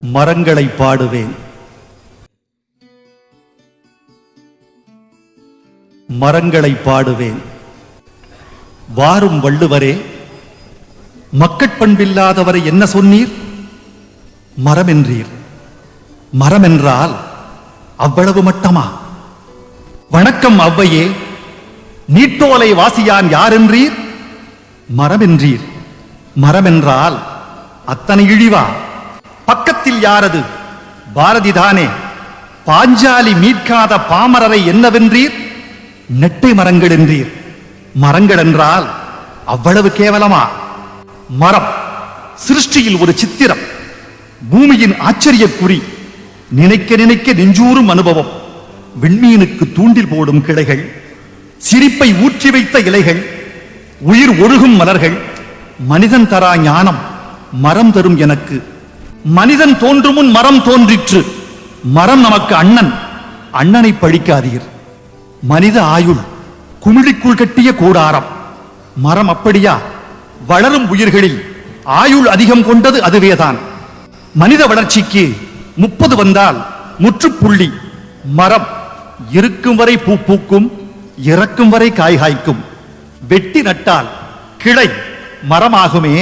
மரங்களை பாடுவேன். மரங்களை பாடுவேன். வாரும் வள்ளுவரே, மக்கட்பண்பில்லாதவரை என்ன சொன்னீர்? மரம் என்றீர். மரம் என்றால் அவ்வளவு மட்டமா? வணக்கம் ஔவையே, நீட்டோலை வாசியான் யார் என்றீர்? மரம் என்றீர். மரம் என்றால் அத்தனை இழிவா? பக்கத்தில் யாரது? பாரதிதானே. பாஞ்சாலி மீட்காத பாமரரை என்னவென்றீர்? நெட்டை மரங்கள் என்றீர். மரங்கள் என்றால் அவ்வளவு கேவலமா? மரம் சிருஷ்டியில் ஒரு சித்திரம், பூமியின் ஆச்சரியக்குறி, நினைக்க நினைக்க நெஞ்சூறும் அனுபவம். விண்மீனுக்கு தூண்டில் போடும் கிளைகள், சிரிப்பை ஊற்றி வைத்த இலைகள், உயிர் ஒழுகும் மலர்கள். மனிதன் தரா ஞானம் மரம் தரும் எனக்கு. மனிதன் தோன்றும் முன் மரம் தோன்றிற்று. மரம் நமக்கு அண்ணன். அண்ணனை பழிக்காதீர். மனித ஆயுள் குமிழிக்குள் கட்டிய கூடாரம். மரம் அப்படியா? வளரும் உயிர்களில் ஆயுள் அதிகம் கொண்டது அதுவேதான். மனித வளர்ச்சிக்கு 30 வந்தால் முற்றுப்புள்ளி. மரம் இருக்கும் வரை பூ பூக்கும், இறக்கும் வரை காய் காய்க்கும். வெட்டி நட்டால் கிளை மரமாகுமே,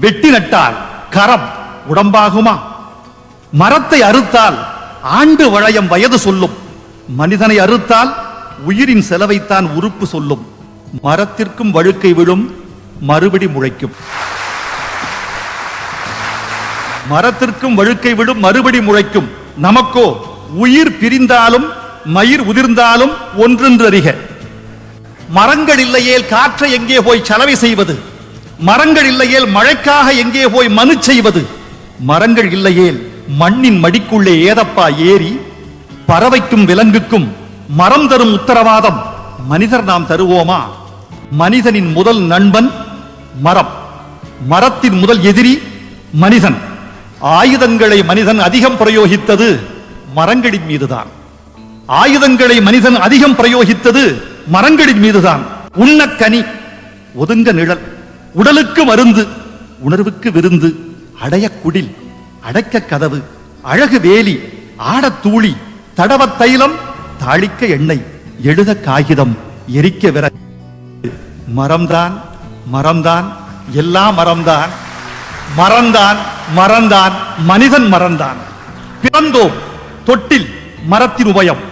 வெட்டி நட்டால் கரம் உடம்பாகுமா? மரத்தை அறுத்தால் ஆண்டு வளையம் வயது சொல்லும். மனிதனை அறுத்தால் உயிரின் செலவைத்தான் உறுப்பு சொல்லும். மரத்திற்கும் வழுக்கை விழும், மறுபடி முளைக்கும். மரத்திற்கும் வழுக்கை விடும், மறுபடி முளைக்கும். நமக்கோ உயிர் பிரிந்தாலும் மயிர் உதிர்ந்தாலும் ஒன்றென்று அறிக. மரங்கள் இல்லையேல் காற்றை எங்கே போய் சலவை செய்வது? மரங்கள் இல்லையேல் மழைக்காக எங்கே போய் மனு செய்வது? மரங்கள் இல்லையேல் மண்ணின் மடிக்குள்ளே ஏதப்பா ஏறி? பறவைக்கும் விலங்குக்கும் மரம் தரும் உத்தரவாதம் மனிதர் நாம் தருவோமா? மனிதனின் முதல் நண்பன் மரம், மரத்தின் முதல் எதிரி மனிதன். ஆயுதங்களை மனிதன் அதிகம் பிரயோகித்தது மரங்களின் மீதுதான். ஆயுதங்களை மனிதன் அதிகம் பிரயோகித்தது மரங்களின் மீதுதான். உண்ண கனி, ஒதுங்க நிழல், உடலுக்கு மருந்து, உணர்வுக்கு விருந்து, அடைய குடில், அடைக்க கதவு, அழகு வேலி, ஆடத் தூளி, தடவ தைலம், தாளிக்க எண்ணெய், எழுத காகிதம், எரிக்க விறகு. மரம்தான், மரம்தான், எல்லாம் மரம்தான். மரம்தான், மரம்தான், மனிதன் மரம்தான். பிறந்தோம் தொட்டில், மரத்தின் உபயம்.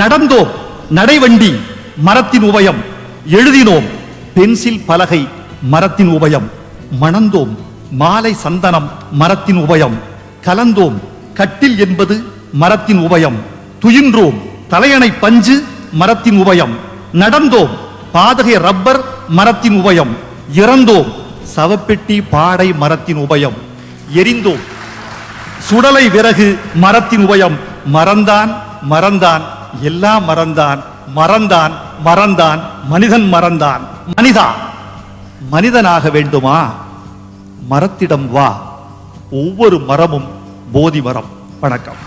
நடந்தோம் நடைவண்டி, மரத்தின் உபயம். எழுதினோம் பென்சில் பலகை, மரத்தின் உபயம். மணந்தோம் மாலை சந்தனம், மரத்தின் உபயம். கலந்தோம் கட்டில் என்பது மரத்தின் உபயம். துயின்றோம் தலையணை பஞ்சு, மரத்தின் உபயம். நடந்தோம் பாதகை ரப்பர், மரத்தின் உபயம். இறந்தோம் சவப்பெட்டி பாடை, மரத்தின் உபயம். எரிந்தோம் சுடலை விறகு, மரத்தின் உபயம். மறந்தான், மறந்தான், எல்லாம் மறந்தான். மறந்தான், மறந்தான், மனிதன் மறந்தான். மனிதா, மனிதனாக வேண்டுமா? மரத்திடம் வா. ஒவ்வொரு மரமும் போதி மரம். வணக்கம்.